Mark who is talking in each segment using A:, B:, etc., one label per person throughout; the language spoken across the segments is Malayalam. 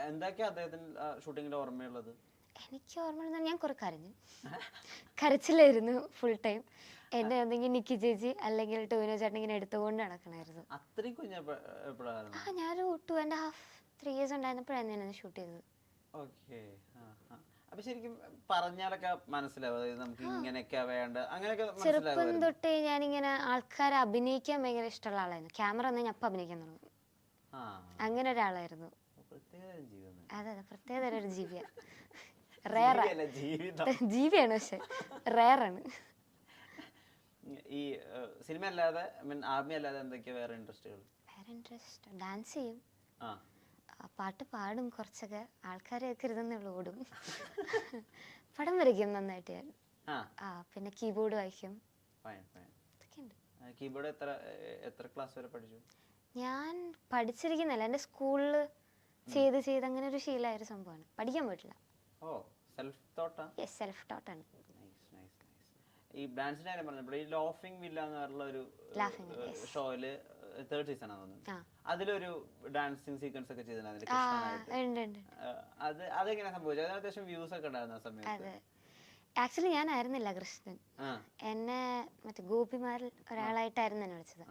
A: എന്തൊക്കെയാ അദ്ദേഹത്തിന് ഷൂട്ടിങ്ങിൽ ഓർമ്മയുള്ളത്?
B: എനിക്ക് ഓർമ്മ ഞാൻ കുറെ കരഞ്ഞു. കരച്ചിലായിരുന്നു ഫുൾ ടൈം. എന്നെ എന്തെങ്കിലും നിക്കി ചേച്ചി അല്ലെങ്കിൽ ടോവിനോ ചേട്ടൻ ഇങ്ങനെ എടുത്തുകൊണ്ട് നടക്കണമായിരുന്നു.
A: അത്രയും കുഞ്ഞപ്പോഴായിരുന്നു?
B: ഞാനൊരു 2.5 3 years ഉണ്ടായിരുന്നപ്പോഴാണ് ഷൂട്ട് ചെയ്തത്.
A: ഓക്കെ. അപ്പൊ ശരിക്കും പറഞ്ഞാലൊക്കെ മനസ്സിലാവും നമുക്ക് ഇങ്ങനെയൊക്കെ വേണ്ട അങ്ങനെയൊക്കെ?
B: ചെറുപ്പം തൊട്ടേ ഞാനിങ്ങനെ ആൾക്കാരെ അഭിനയിക്കാൻ ഭയങ്കര ഇഷ്ടമുള്ള ആളായിരുന്നു. ക്യാമറ വന്നാൽ ഞാൻ അപ്പം അഭിനയിക്കാൻ തുടങ്ങും. അങ്ങനെ ഒരാളായിരുന്നു. അതെ അതെ, പ്രത്യേകതരം ഒരു ജീവിയാണ്. ജീവിയാണ്, പക്ഷെ റെയറാണ്.
A: ഈ സിനിമ അല്ലാതെ ആർമി അല്ലാതെ എന്തൊക്കെയാ വേറെ ഇൻട്രസ്റ്റുകൾ?
B: വേറെ ഇൻട്രസ്റ്റ് ഡാൻസ് ചെയ്യും, പാട്ട് പാടും, കുറച്ചൊക്കെ ആൾക്കാരെ കേൾക്കരുതെന്നുള്ള ഓടും. പടം വരയ്ക്കും നന്നായിട്ട് ഞാൻ. പിന്നെ കീബോർഡ് വായിക്കും.
A: കീബോർഡ് എത്ര ക്ലാസ് വരെ പഠിച്ചു?
B: ഞാൻ പഠിച്ചിരിക്കുന്നില്ല, എൻ്റെ സ്കൂളിൽ ചെയ്ത് ചെയ്ത് അങ്ങനെ ഒരു ശീലമായൊരു സംഭവമാണ്. പഠിക്കാൻ പോയിട്ടില്ല. സെൽഫ് ടോട്ടാണ്.
A: ഈ ഡാൻസിന്റെ കാര്യം പറഞ്ഞപ്പോൾ ഈ ലോഫിംഗ് വില്ല എന്ന് പറഞ്ഞ ഒരു ഷോയില് 3rd സീസൺ ആണെന്ന് തോന്നുന്നു. അതിലൊരു ഡാൻസിങ് സീക്വൻസ് ഒക്കെ ചെയ്തിട്ടുണ്ടായിരുന്നു. അതെങ്ങനെ സംഭവിച്ചത്? അതിന് അത്യാവശ്യം വ്യൂസ് ഒക്കെ ഉണ്ടായിരുന്നു ആ സമയത്ത്.
B: ആക്ച്വലി ഞാനായിരുന്നില്ല കൃഷ്ണൻ, എന്നെ മറ്റേ ഗോപിമാരിൽ ഒരാളായിട്ടായിരുന്നു എന്നെ വിളിച്ചത്.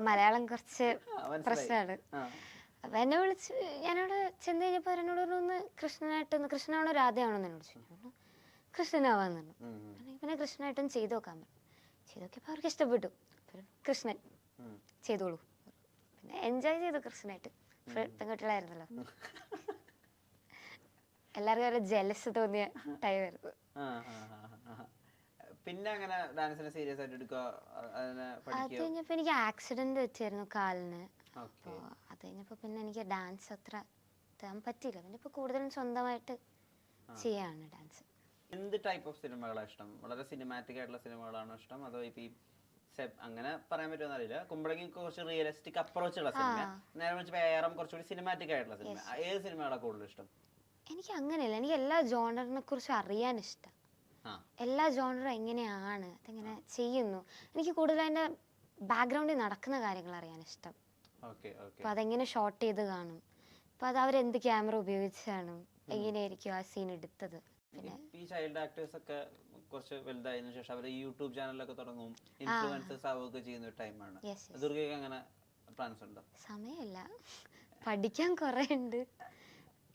B: മലയാളം കുറച്ച് പ്രശ്നമാണ്. അപ്പൊ എന്നെ വിളിച്ച് ഞാനവിടെ ചെന്ന് കഴിഞ്ഞപ്പോ എന്നോട് ഒന്ന് കൃഷ്ണനാണോ രാധയാണോ എന്ന് എന്നോട് ചോദിച്ചു. കൃഷ്ണനാവാന്ന് പറഞ്ഞു. പിന്നെ കൃഷ്ണനായിട്ടൊന്ന് ചെയ്തു നോക്കാൻ പറഞ്ഞു. ചെയ്ത് നോക്കിയപ്പോൾ അവർക്ക് ഇഷ്ടപ്പെട്ടു. കൃഷ്ണൻ ചെയ്തോളൂ. പിന്നെ എൻജോയ് ചെയ്തു കൃഷ്ണനായിട്ട്. പെൺകുട്ടികളായിരുന്നല്ലോ, എല്ലാവർക്കും ഒരു ജലസ് തോന്നിയ ടൈം ആയിരുന്നു.
A: പിന്നെ അങ്ങനെ ഡാൻസിനെ സീരിയസ് ആയിട്ട് എടുക്കുക?
B: അത് കഴിഞ്ഞപ്പോ എനിക്ക് ആക്സിഡന്റ് പറ്റിയായിരുന്നു കാലിന്. അപ്പോൾ അത് കഴിഞ്ഞപ്പോ പിന്നെ എനിക്ക് ഡാൻസ് അത്ര പറ്റിയില്ല. പിന്നെ ഇപ്പൊ കൂടുതലും സ്വന്തമായിട്ട് ചെയ്യാണ് ഡാൻസ്.
A: എന്ത് ടൈപ്പ് ഓഫ് സിനിമകളാണ് ഇഷ്ടം? വളരെ സിനിമാറ്റിക് ആയിട്ടുള്ള സിനിമകളാണോ ഇഷ്ടം, അതോ ഇപ്പൊ അങ്ങനെ പറയാൻ പറ്റുമെന്ന് അറിയില്ല, കുമ്പളങ്ങി കുറച്ച് റിയലിസ്റ്റിക് അപ്രോച്ച് ഉള്ള സിനിമ, നേരെ വെച്ച് വേറെ കുറച്ചുകൂടി സിനിമാറ്റിക് ആയിട്ടുള്ള സിനിമ, ഏത് സിനിമകളാണ് കൂടുതൽ ഇഷ്ടം?
B: എനിക്ക് അങ്ങനെയല്ല, എനിക്ക് എല്ലാ ജോണറിനെ കുറിച്ച് അറിയാൻ ഇഷ്ടം. എല്ലാ ജോണറും എങ്ങനെയാണ്, അതെങ്ങനെ ചെയ്യുന്നു, എനിക്ക് കൂടുതൽ അതിന്റെ ബാക്ക്ഗ്രൗണ്ടിൽ നടക്കുന്ന കാര്യങ്ങൾ അറിയാൻ ഇഷ്ടം. അപ്പൊ അതെങ്ങനെ ഷോട്ട് ചെയ്ത് കാണും, അപ്പൊ അത് അവരെന്ത് ക്യാമറ ഉപയോഗിച്ചാണ്, എങ്ങനെയായിരിക്കും ആ സീൻ എടുത്തത്.
A: പിന്നെ ഈ ചൈൽഡ് ആക്ടേഴ്സ് ഒക്കെ കുറച്ച് വലുതായതിനു ശേഷം അവർ യൂട്യൂബ് ചാനലൊക്കെ തുടങ്ങും, ഇൻഫ്ലുവൻസേഴ്സ് ആവുകയൊക്കെ ചെയ്യുന്ന ടൈമാണ്. ദുർഗയ്ക്ക് അങ്ങനെ പ്ലാൻസ് ഉണ്ടോ?
B: സമയമില്ല, പഠിക്കാൻ കുറെ ഉണ്ട്.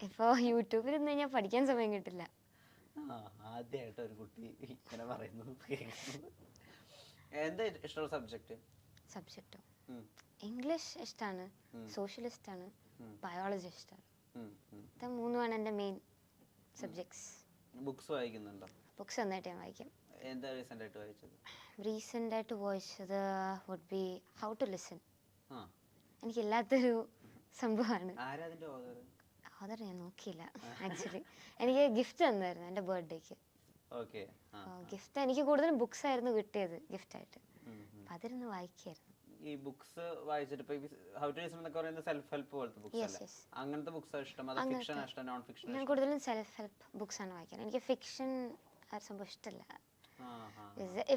B: ഇപ്പൊ യൂട്യൂബിൽ നിന്ന് കഴിഞ്ഞാൽ പഠിക്കാൻ സമയം കിട്ടില്ല.
A: ആദ്യമായിട്ട് ഒരു കുട്ടി ഇങ്ങനെ പറയുന്നത്. എന്താ ഇഷ്ടമുള്ള സബ്ജക്റ്റോ?
B: ഇംഗ്ലീഷ് ഇഷ്ടമാണ്, സോഷ്യൽ ഇഷ്ടമാണ്, ബയോളജി ഇഷ്ടമാണ്. ഇത് മൂന്നുമാണ് എൻ്റെ മെയിൻ സബ്ജക്ട്സ്.
A: ബുക്സ് വായിക്കുന്നുണ്ടോ?
B: ബുക്സ് നന്നായിട്ട് ഞാൻ വായിക്കും.
A: എന്താ റീസെന്റ് ആയിട്ട് വായിച്ചത്?
B: റീസെന്റ് ആയിട്ട് വായിച്ചത് would be how to listen. എനിക്കില്ലാത്തൊരു സംഭവമാണ്. ഓതർ ഞാൻ നോക്കിയില്ല ആക്ച്വലി. എനിക്ക് ഗിഫ്റ്റ് തന്നായിരുന്നു എൻ്റെ ബർത്ത്ഡേക്ക്. ഗിഫ്റ്റ് എനിക്ക് കൂടുതലും ബുക്സ് ആയിരുന്നു കിട്ടിയത് ഗിഫ്റ്റ് ആയിട്ട്. അപ്പൊ അതിരുന്ന് വായിക്കായിരുന്നു.
A: ഈ ബുക്സ് വായിച്ചിട്ട് ഹൗ ടു ലിസൺ എന്നൊക്കെ പറയുന്നത് സെൽഫ് ഹെൽപ്പ് പോലത്തെ ബുക്സ് അല്ലേ? അങ്ങനത്തെ ബുക്സ് ഇഷ്ടം, അതോ ഫിക്ഷൻ ഇഷ്ടം, നോൺ ഫിക്ഷൻ?
B: ഞാൻ കൂടുതലും സെൽഫ് ഹെൽപ്പ് ബുക്സ് ആണ് വായിക്കുന്നത്. എനിക്ക് ഫിക്ഷൻ ആ സംഭവം ഇഷ്ടമല്ല.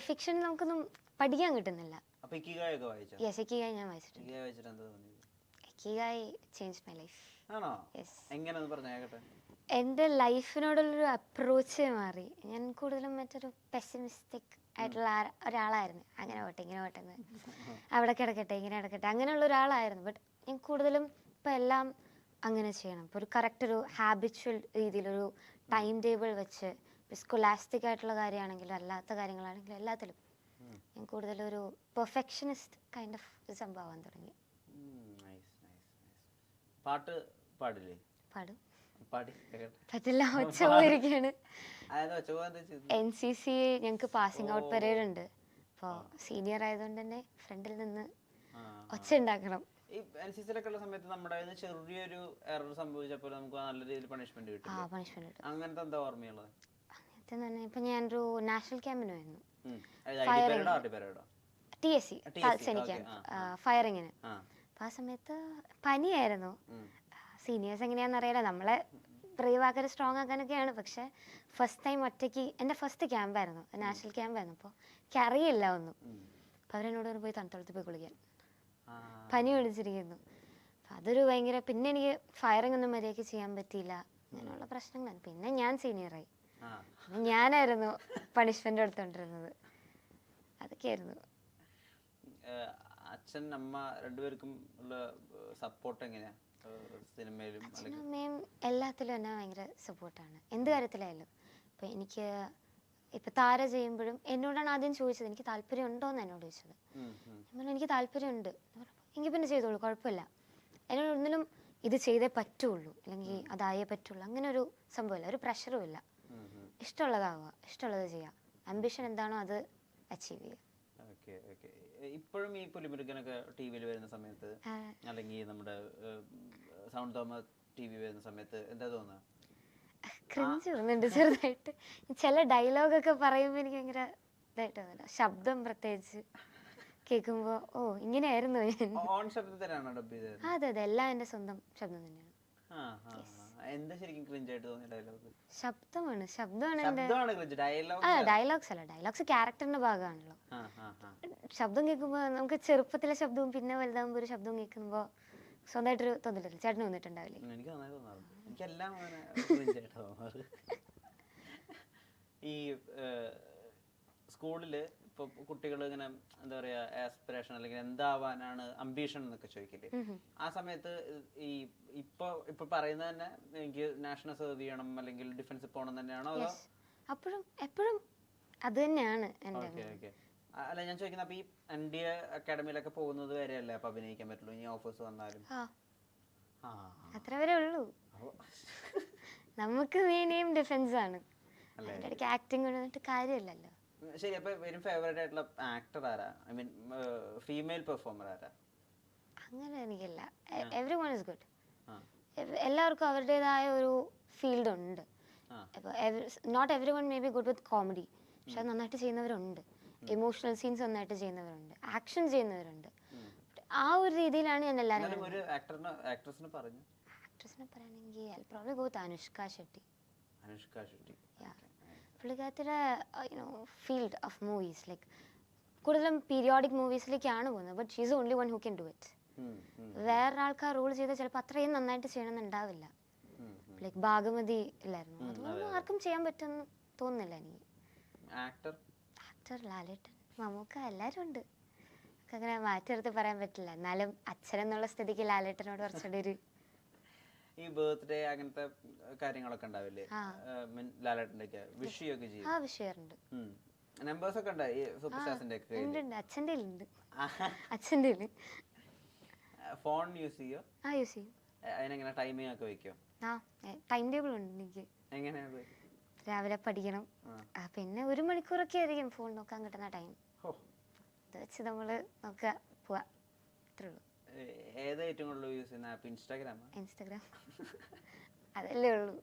B: ഫിക്ഷൻ നമുക്കൊന്നും പഠിക്കാൻ കിട്ടുന്നില്ല.
A: അപ്പൊ ഇക്കിഗായ് ഒക്കെ വായിച്ചോ?
B: യെസ്, ഇക്കിഗായ് ഞാൻ വായിച്ചിട്ടുണ്ട്.
A: ഇക്കിഗായ് വായിച്ചിട്ട് എന്താ തോന്നിയത്?
B: Ikigai change my life.
A: ആണോ? എങ്ങനെയൊന്ന് പറഞ്ഞേ കേട്ടെ.
B: എൻ്റെ ലൈഫിനോടുള്ളൊരു അപ്രോച്ച് മാറി. ഞാൻ കൂടുതലും മറ്റൊരു പെസിമിസ്റ്റിക് ആയിട്ടുള്ള ഒരാളായിരുന്നു. അങ്ങനെ പോട്ടെ ഇങ്ങനെ പോട്ടെ എന്ന്, അവിടെ കിടക്കട്ടെ ഇങ്ങനെ കിടക്കട്ടെ അങ്ങനെയുള്ള ഒരാളായിരുന്നു. ബട്ട് ഞാൻ കൂടുതലും ഇപ്പം എല്ലാം അങ്ങനെ ചെയ്യണം. ഇപ്പോൾ ഒരു കറക്റ്റ് ഒരു ഹാബിച്വൽ രീതിയിലൊരു ടൈം ടേബിൾ വെച്ച്, സ്കൊലാസ്റ്റിക് ആയിട്ടുള്ള കാര്യമാണെങ്കിലും അല്ലാത്ത കാര്യങ്ങളാണെങ്കിലും എല്ലാത്തിലും ഞാൻ കൂടുതലൊരു പെർഫെക്ഷനിസ്റ്റ് കൈൻഡ് ഓഫ് സംഭവം തുടങ്ങി.
A: പാട്ട് പാടില്ലേ?
B: പാടും.
A: പറ്റില്ല,
B: ഒച്ച പോയിരിക്കാണ്. NCC ഞങ്ങക്ക് പാസിംഗ് ഔട്ട് പരേഡ് ഉണ്ട്. അപ്പോൾ സീനിയർ ആയതുകൊണ്ട് തന്നെ ഫ്രണ്ടിൽ നിന്ന് ഒച്ച ഉണ്ടാക്കണം.
A: ഈ NCC-ലൊക്കെ ഉള്ള സമയത്ത് നമ്മുടെ ചെറിയൊരു എറർ സംഭവിച്ചപ്പോൾ നമുക്ക് നല്ല രീതിയിൽ പണിഷ്മെന്റ് കിട്ടും. അങ്ങനത്തെ എന്താ ഓർമ്മയുള്ളത്?
B: അങ്ങനത്തെ തന്നെ ഇപ്പൊ ഞാനൊരു നാഷണൽ ക്യാമ്പിന് വരുന്നു, TSC തൽസൈനിക് ക്യാമ്പ്, ഫയറിങ്ങിന്. അപ്പൊ ആ സമയത്ത് പനിയായിരുന്നു. സീനിയേഴ്സ് എങ്ങനെയാണെന്ന് അറിയാലോ, നമ്മളെ ബ്രേവ് ആക്കാൻ സ്ട്രോങ് ആക്കാനൊക്കെയാണ്. പക്ഷെ ഫസ്റ്റ് ടൈം ഒറ്റയ്ക്ക്, എൻ്റെ ഫസ്റ്റ് ക്യാമ്പായിരുന്നു, നാഷണൽ ക്യാമ്പായിരുന്നു. അപ്പോൾ എനിക്ക് അറിയില്ല ഒന്നും. അപ്പോൾ അവരെന്നോട് പോയി തണുത്തളത്ത് പോയി കുളിക്കാൻ, പനി പിടിച്ചിരിക്കുന്നു. അതൊരു ഭയങ്കര, പിന്നെ എനിക്ക് ഫയറിംഗ് ഒന്നും മര്യാദയ്ക്ക് ചെയ്യാൻ പറ്റിയില്ല, അങ്ങനെയുള്ള പ്രശ്നങ്ങളാണ്. പിന്നെ ഞാൻ സീനിയറായി, ഞാനായിരുന്നു പണിഷ്മെന്റ് എടുത്തോണ്ടിരുന്നത്, അതൊക്കെയായിരുന്നു.
A: അച്ഛൻ അമ്മ രണ്ടുപേർക്കും ഉള്ള സപ്പോർട്ട് എങ്ങനെയാ സിനിമയിലും?
B: അച്ഛനും അമ്മയും എല്ലാത്തിലും എന്നെ ഭയങ്കര സപ്പോർട്ടാണ്, എന്ത് കാര്യത്തിലായാലും. ഇപ്പം എനിക്ക് ഇപ്പം താര ചെയ്യുമ്പോഴും എന്നോടാണ് ആദ്യം ചോദിച്ചത്, എനിക്ക് താല്പര്യം ഉണ്ടോയെന്ന് എന്നോട് ചോദിച്ചത്. ഞാൻ പറഞ്ഞു എനിക്ക് താല്പര്യമുണ്ട്, എങ്കിൽ പിന്നെ ചെയ്തോളൂ, കുഴപ്പമില്ല. എന്നോട് ഒന്നിലും ഇത് ചെയ്തേ പറ്റുള്ളൂ അല്ലെങ്കിൽ അതായേ പറ്റുള്ളൂ അങ്ങനെ ഒരു സംഭവമില്ല, ഒരു പ്രഷറും ഇല്ല. ഇഷ്ടമുള്ളതാവുക, ഇഷ്ടമുള്ളത് ചെയ്യുക, അംബിഷൻ എന്താണോ അത് അച്ചീവ് ചെയ്യുക.
A: ഇപ്പോഴും ഈ പുലിമുരുകനൊക്കെ ടി വിയിൽ വരുന്ന സമയത്ത്, അല്ലെങ്കിൽ നമ്മുടെ സൗണ്ട് തോമ ടി വി വരുന്ന സമയത്ത് എന്താ തോന്നുക?
B: ക്രിഞ്ച് തോന്നുന്നുണ്ട് ചെറുതായിട്ട്. ചില ഡയലോഗൊക്കെ പറയുമ്പോൾ എനിക്ക് ഭയങ്കര ഇതായിട്ട് തോന്നില്ല, ശബ്ദം പ്രത്യേകിച്ച് കേൾക്കുമ്പോ ഓ ഇങ്ങനെയായിരുന്നു. അതെ അതെ, എല്ലാം എന്റെ സ്വന്തം ശബ്ദം തന്നെയാണ്. ശബ്ദമാണ് ഡയലോഗ്സ് അല്ല, ഡയലോഗ്സ് ക്യാരക്ടറിന്റെ ഭാഗമാണല്ലോ. ശബ്ദം കേൾക്കുമ്പോ നമുക്ക് ചെറുപ്പത്തിലെ ശബ്ദവും പിന്നെ വലുതാകുമ്പോ ഒരു ശബ്ദവും കേൾക്കുമ്പോ സ്വന്തമായിട്ടൊരു തോന്നിട്ടില്ല. ചേട്ടന് തോന്നിട്ടുണ്ടാവില്ലേ?
A: ഈ സ്കൂളില് ഇപ്പൊ കുട്ടികൾ ഇങ്ങനെ എന്താ പറയാ ആസ്പിറേഷൻ അല്ലെങ്കിൽ എന്താവാനാണ് അംബീഷൻ എന്നൊക്കെ ചോദിക്കില്ലേ, ആ സമയത്ത് ഈ ഇപ്പൊ പറയുന്നത് തന്നെ എനിക്ക് നാഷണൽ സെർവ് ചെയ്യണം അല്ലെങ്കിൽ ഡിഫൻസിൽ പോകണം തന്നെയാണോ? അതോ
B: എപ്പോഴും അത് തന്നെയാണ്.
A: അല്ല ഞാൻ ചോദിക്കുന്നത്, അപ്പൊ ഈ NDA അക്കാഡമിയിലൊക്കെ പോകുന്നത് വരെയല്ലേ അപ്പൊ അഭിനയിക്കാൻ പറ്റുള്ളൂ, ഇനി ഓഫേഴ്സ് വന്നാലും?
B: അത്ര വരെ ഉള്ളൂ. നമുക്ക് മെയിൻ ഡിഫൻസ് ആണ്, ആക്ടിങ് കൊണ്ടിട്ട് കാര്യമില്ലല്ലോ.
A: ശരി, അപ്പൊ വെരി ഫേവറേറ്റ് ആയിട്ടുള്ള ആക്ടർ ആരാ? ഐ മീൻ ഫീമെയിൽ പെർഫോമർ ആരാ?
B: അങ്ങനെ എനിക്കില്ല, എവരിവൺ ഈസ് ഗുഡ്. എല്ലാവർക്കും അവരുടേതായ ഒരു ഫീൽഡ് ഉണ്ട്. Not everyone may be good with comedy, പക്ഷെ നന്നായിട്ട് ചെയ്യുന്നവരുണ്ട്, ഇമോഷണൽ സീൻസ് നന്നായിട്ട് ചെയ്യുന്നവരുണ്ട്, ആക്ഷൻ ചെയ്യുന്നവരുണ്ട്. ആ ഒരു രീതിയിലാണ് ഞാൻ എല്ലാവരും.
A: ആക്ട്രസിനെ
B: പറയുകയാണെങ്കിൽ I'll probably go with Anushka Shetty. പുള്ളിക്കാരുടെ ഫീൽഡ് ഓഫ് മൂവീസ് ലൈക്ക് കൂടുതലും പീരിയോഡിക് മൂവീസിലേക്കാണ് പോകുന്നത്, but she is only one who can do it. വേറെ ആൾക്കാർ റോൾ ചെയ്താൽ ചിലപ്പോൾ അത്രയും നന്നായിട്ട് ചെയ്യണമെന്നുണ്ടാവില്ല. ലൈക്ക് ഭാഗമതി ഇല്ലായിരുന്നു, അതൊന്നും ആർക്കും ചെയ്യാൻ പറ്റുമെന്ന് തോന്നുന്നില്ല എനിക്ക്. ആക്ടർ ലാലേട്ടൻ, മമ്മൂക്ക, എല്ലാവരും ഉണ്ട്. അങ്ങനെ മാറ്റി നിർത്തി പറയാൻ പറ്റില്ല, എന്നാലും അച്ഛനെന്നുള്ള സ്ഥിതിക്ക് ലാലേട്ടനോട് കുറച്ചുകൂടി ഒരു
A: ഈ ബർത്ത്ഡേ അങ്ങനത്തെ കാര്യങ്ങളൊക്കെ ഉണ്ടാവില്ലേ ലാലേട്ടന്റെ ഒക്കെ വിഷ് ഒക്കെ ചെയ്യും?
B: വിഷയറുണ്ട്.
A: നമ്പേഴ്സ് ഒക്കെ ഉണ്ടായി സൂപ്പർ സ്റ്റാർസിന്റെ ഒക്കെ?
B: അച്ഛന്റെ
A: ഫോൺ യൂസ് ചെയ്യോ?
B: യൂസ് ചെയ്യും.
A: അതിനെങ്ങനെ ടൈമിംഗ് ഒക്കെ വെക്കോ?
B: ടൈം ടേബിൾ ഉണ്ട് എനിക്ക്.
A: എങ്ങനെയാ?
B: രാവിലെ പഠിക്കണം, പിന്നെ 1 മണിക്കൂറൊക്കെ ആയിരിക്കും ഫോൺ നോക്കാൻ കിട്ടുന്ന ടൈം. അത് വെച്ച് നമ്മള് നോക്കുക, പോവാ, അത്രേ ഉള്ളൂ.
A: ഏത് ഏറ്റവും കൂടുതൽ യൂസ് ചെയ്യുന്ന ആപ്പ്? ഇൻസ്റ്റാഗ്രാം.
B: അതല്ലേ ഉള്ളൂ,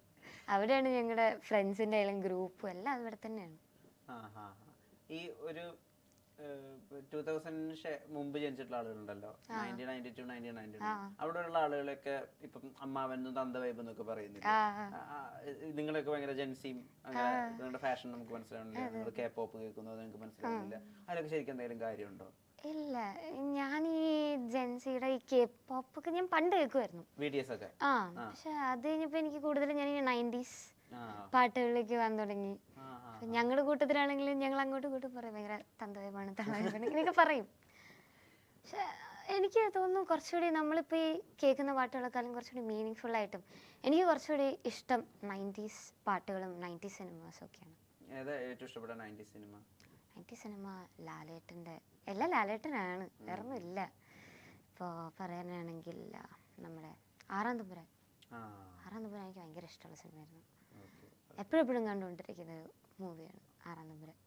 B: അവിടെയാണ് ഞങ്ങളുടെ ഫ്രണ്ട്സിന്റെ ഗ്രൂപ്പും എല്ലാം അവിടെ തന്നെയാണ്.
A: ഈ ഒരു 2000 മുമ്പ് ജനിച്ചിട്ടുള്ള ആളുകളുണ്ടല്ലോ, 1992, 1999, അവിടെയുള്ള ആളുകളൊക്കെ ഇപ്പം അമ്മാവെന്നും തന്ത വൈബ് എന്നൊക്കെ പറയുന്നില്ല. നിങ്ങളൊക്കെ ഭയങ്കര ജെൻസിയും അങ്ങനെ നിങ്ങളുടെ ഫാഷൻ നമുക്ക് മനസ്സിലാവുന്നില്ല, നിങ്ങൾ K-pop കേൾക്കുന്നത് നിങ്ങൾക്ക് മനസ്സിലാവുന്നില്ല, അതിലൊക്കെ ശരിക്കും എന്തെങ്കിലും കാര്യമുണ്ടോ?
B: ഇല്ല, ഞാൻ ഈ ജെൻസിയുടെ ഈ K-pop ഒക്കെ ഞാൻ പണ്ട് കേൾക്കുമായിരുന്നു,
A: BTS ഒക്കെ.
B: പക്ഷെ അത് കഴിഞ്ഞപ്പോ എനിക്ക് കൂടുതൽ ഞാൻ ഈ 90s പാട്ടുകളിലേക്ക് വന്നു തുടങ്ങി. ഞങ്ങളുടെ കൂട്ടത്തിലാണെങ്കിലും ഞങ്ങൾ അങ്ങോട്ടും ഇങ്ങോട്ടും പറയും ഭയങ്കര തന്തവയമാണ് ഇങ്ങനെയൊക്കെ പറയും. പക്ഷെ എനിക്ക് തോന്നുന്നു കുറച്ചുകൂടി നമ്മളിപ്പോൾ ഈ കേൾക്കുന്ന പാട്ടുകളെക്കാളും കുറച്ചുകൂടി മീനിങ് ഫുൾ ആയിട്ടും എനിക്ക് കുറച്ചുകൂടി ഇഷ്ടം 90s പാട്ടുകളും 90s സിനിമാസും ഒക്കെയാണ്.
A: ഏറ്റവും ഇഷ്ടപ്പെട്ട 90s സിനിമ?
B: 90s സിനിമ ലാലേട്ടൻ്റെ, എല്ലാം ലാലേട്ടനാണ്, വേറൊന്നും ഇല്ല. ഇപ്പോൾ പറയാനാണെങ്കിൽ നമ്മുടെ ആറാം തമ്പുരാൻ എനിക്ക് ഭയങ്കര ഇഷ്ടമുള്ള സിനിമയായിരുന്നു. എപ്പോഴും കണ്ടുകൊണ്ടിരിക്കുന്ന ഒരു മൂവിയാണ് ആറാം തമ്പുരാൻ.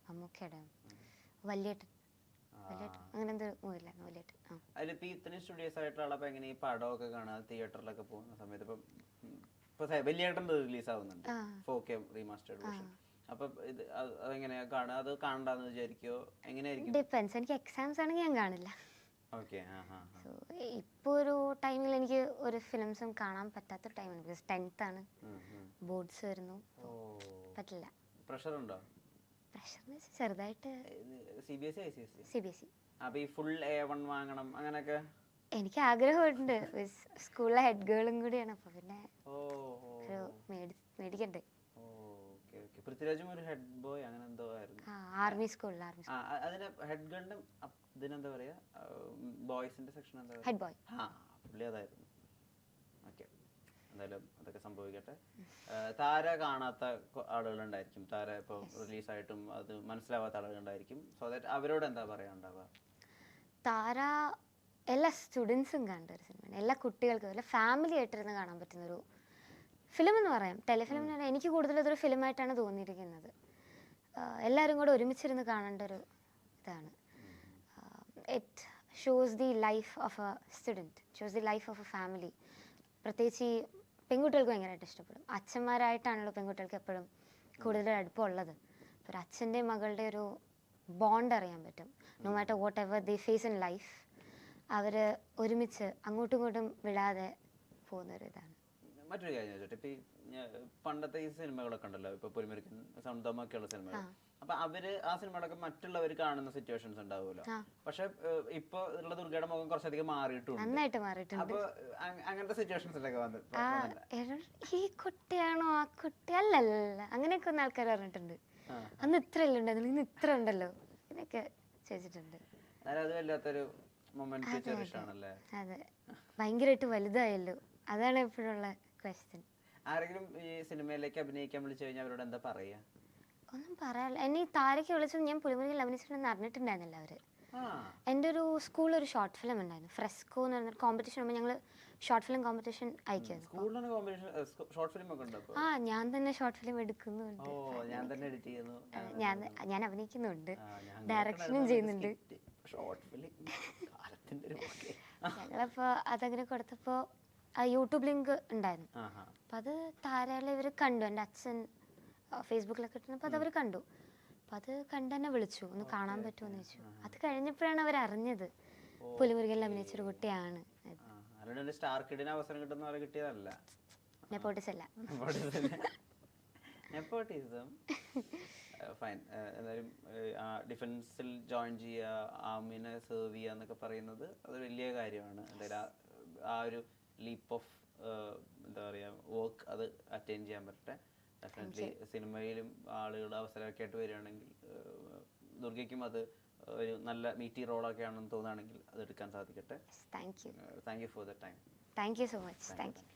B: മമ്മൂക്കയുടെ വല്യേട്ടൻ അങ്ങനെ എന്തോ മൂവി ഇല്ലായിരുന്നു, വല്യേട്ടൻ.
A: അതിലിപ്പോ ഇത്രയും സ്റ്റുഡിയോസ് ആയിട്ടുള്ള എങ്ങനെ ഈ പടമൊക്കെ കാണാൻ തിയേറ്ററിലൊക്കെ പോകുന്ന സമയത്ത് ഇപ്പൊ വല്യേട്ടൻ റിലീസ് ആവുന്നുണ്ട് 4K റീമാസ്റ്റേർഡ് വേർഷൻ. അപ്പൊ അതെങ്ങനെയാ കാണുക? അത് കാണണ്ടെന്ന് വിചാരിക്കോ? എങ്ങനെയായിരിക്കും?
B: ഡിപ്പെൻസ്. എനിക്ക് എക്സാംസ് ആണെങ്കിൽ ഞാൻ കാണില്ല. ഇപ്പൊ ഒരു ടൈമിൽ എനിക്ക് ഒരു ഫിലിംസും കാണാൻ പറ്റാത്ത ടൈമാണ്, ബിക്കോസ് 10th ആണ്, ബോർഡ്സ് വരുന്നു, പറ്റില്ല.
A: പ്രഷർ ഉണ്ടോ?
B: പ്രഷർ ചെറുതായിട്ട്.
A: CBSE ICSE?
B: CBSE.
A: അപ്പൊ ഈ ഫുൾ A1 വാങ്ങണം അങ്ങനെയൊക്കെ?
B: എനിക്ക് ആഗ്രഹമുണ്ട്. സ്കൂളിലെ ഹെഡ് ഗേളും കൂടിയാണ്, അപ്പൊ പിന്നെ ഒരു മേടിക്കണ്ടേ.
A: പൃഥ്വിരാജും ഒരു ഹെഡ് ബോയ് അങ്ങനെ എന്തോ ആയിരുന്നു.
B: ആർമി സ്കൂളിൽ.
A: അതിന്റെ ഹെഡ് ഗേളിന്റെ ഇതിനെന്താ പറയാ, ബോയ്സിന്റെ സെക്ഷൻ എന്താ
B: ഹെഡ് ബോയ്.
A: പുള്ളി അതായിരുന്നു. ഓക്കെ, എന്തായാലും അതൊക്കെ സംഭവിക്കട്ടെ. താര കാണാത്ത ആളുകളുണ്ടായിരിക്കും, താര ഇപ്പോൾ റിലീസായിട്ടും അത് മനസ്സിലാവാത്ത ആളുകളുണ്ടായിരിക്കും. സോ ദാറ്റ് അവരോട് എന്താ പറയാനുണ്ടാവുക?
B: താര എല്ലാ സ്റ്റുഡൻസും കണ്ട ഒരു സിനിമയാണ്, എല്ലാ കുട്ടികൾക്കും, എല്ലാ ഫാമിലി ആയിട്ടിരുന്ന് കാണാൻ പറ്റുന്നൊരു ഫിലിം എന്ന് പറയാം. ടെലിഫിലിം എന്ന് പറഞ്ഞാൽ എനിക്ക് കൂടുതൽ ഇതൊരു ഫിലിമായിട്ടാണ് തോന്നിയിരിക്കുന്നത്. എല്ലാവരും കൂടെ ഒരുമിച്ചിരുന്ന് കാണേണ്ട ഒരു ഇതാണ്. It shows the life of A student, shows the life of A family. പ്രത്യേകിച്ച് ഈ പെൺകുട്ടികൾക്ക് ഭയങ്കരമായിട്ട് ഇഷ്ടപ്പെടും. അച്ഛന്മാരായിട്ടാണല്ലോ പെൺകുട്ടികൾക്ക് എപ്പോഴും കൂടുതൽ അടുപ്പമുള്ളത്. ഒരു അച്ഛൻ്റെയും മകളുടെ ഒരു ബോണ്ട് അറിയാൻ പറ്റും. No matter whatever the phase in life, അവർ ഒരുമിച്ച് അങ്ങോട്ടും ഇങ്ങോട്ടും വിടാതെ പോകുന്നൊരു ഇതാണ്.
A: മറ്റൊരു കാര്യം ചോദിച്ചോട്ടെ, ഇപ്പൊ പണ്ടത്തെ ഈ സിനിമകളൊക്കെ ഉണ്ടല്ലോ, ഇപ്പൊ പുലിമുരുക്കൻ, സൗന്ദര്യമൊക്കെയുള്ള സിനിമകൾ, അപ്പൊ അവര് ആ സിനിമകളൊക്കെ മറ്റുള്ളവർ കാണുന്ന സിറ്റുവേഷൻസ് ഉണ്ടാവുമല്ലോ. പക്ഷെ ഇപ്പൊ ഉള്ള ദുർഗയുടെ മുഖം കുറച്ചധികം മാറിയിട്ടുണ്ട്,
B: നന്നായിട്ട് മാറിയിട്ടുണ്ട്.
A: അപ്പൊ അങ്ങനത്തെ സിറ്റുവേഷൻസിലൊക്കെ
B: ഈ കുട്ടിയാണോ ആ കുട്ടി, അല്ലല്ല, അങ്ങനെയൊക്കെ ഒന്ന് ആൾക്കാർ പറഞ്ഞിട്ടുണ്ട്. അന്ന് ഇത്ര അല്ലേ ഉണ്ടായിരുന്നു, ഇന്ന് ഇത്ര ഉണ്ടല്ലോ, അങ്ങനെയൊക്കെ ചോദിച്ചിട്ടുണ്ട്.
A: അത് വല്ലാത്തൊരു മൊമെന്റ് ചെറിഷ് ആണല്ലേ.
B: അതെ, ഭയങ്കരമായിട്ട് വലുതായല്ലോ, അതാണ് എപ്പോഴുള്ള ക്വസ്റ്റ്യൻ.
A: ആരെങ്കിലും ഈ സിനിമയിലേക്ക് അഭിനയിക്കാൻ വിളിച്ചു കഴിഞ്ഞാൽ അവരോട് എന്താ പറയാ?
B: ഒന്നും പറയാനില്ല. എന്നെ ഈ താരയ്ക്ക് വിളിച്ചത് ഞാൻ പുലിമുരുകനിൽ അഭിനയിച്ചിട്ടുണ്ടെന്ന് അറിഞ്ഞിട്ടുണ്ടായിരുന്നില്ല അവര്. എൻ്റെ ഒരു സ്കൂളിൽ ഒരു ഷോർട്ട് ഫിലിം ഉണ്ടായിരുന്നു, ഫ്രെസ്കോ എന്ന് പറഞ്ഞ കോമ്പറ്റീഷൻ. ആകുമ്പോൾ ഞങ്ങൾ ഷോർട്ട് ഫിലിം കോമ്പറ്റീഷൻ അയക്കുമായിരുന്നു. ഞാൻ തന്നെ ഷോർട്ട് ഫിലിം എടുക്കുന്നുണ്ട്, ഞാൻ അഭിനയിക്കുന്നുണ്ട്, ഡയറക്ഷനും ചെയ്യുന്നുണ്ട്. ഞങ്ങളപ്പോ അതങ്ങനെ കൊടുത്തപ്പോ യൂട്യൂബ് ലിങ്ക് ഉണ്ടായിരുന്നു. അപ്പൊ അത് താരയിലെ ഇവര് കണ്ടു, എൻ്റെ അച്ഛൻ ഫേസ്ബുക്കിലൊക്കെ ഇട്ടപ്പോൾ അത് അവർ കണ്ടു. അപ്പം അത് കണ്ട് തന്നെ വിളിച്ചു, ഒന്ന് കാണാൻ പറ്റുമെന്ന് ചോദിച്ചു. അത് കഴിഞ്ഞപ്പോഴാണ് അവർ അറിഞ്ഞത് പുലിമുരുകനിൽ അഭിനയിച്ചൊരു കുട്ടിയാണ്. നെപ്പോട്ടിസം അല്ല.
A: ഫൈൻ. എന്തായാലും ഡിഫൻസിൽ ജോയിൻ ചെയ്യുക, ആർമിനെ സെർവ് ചെയ്യുക എന്നൊക്കെ പറയുന്നത് അതൊരു വലിയ കാര്യമാണ്. എന്തായാലും ആ ഒരു ലീപ്പ് ഓഫ് എന്താ പറയുക വർക്ക് അത് അറ്റൈൻ ചെയ്യാൻ പറ്റട്ടെ. ഡെഫിനറ്റ്ലി സിനിമയിലും ആളുകൾ അവസരമൊക്കെ ആയിട്ട് വരികയാണെങ്കിൽ ദുർഗയ്ക്കും അത് ഒരു നല്ല മീറ്റി റോളൊക്കെ ആണെന്ന് തോന്നുകയാണെങ്കിൽ അത് എടുക്കാൻ സാധിക്കട്ടെ.
B: Thank you
A: for the time.
B: Thank you so much. Thank you.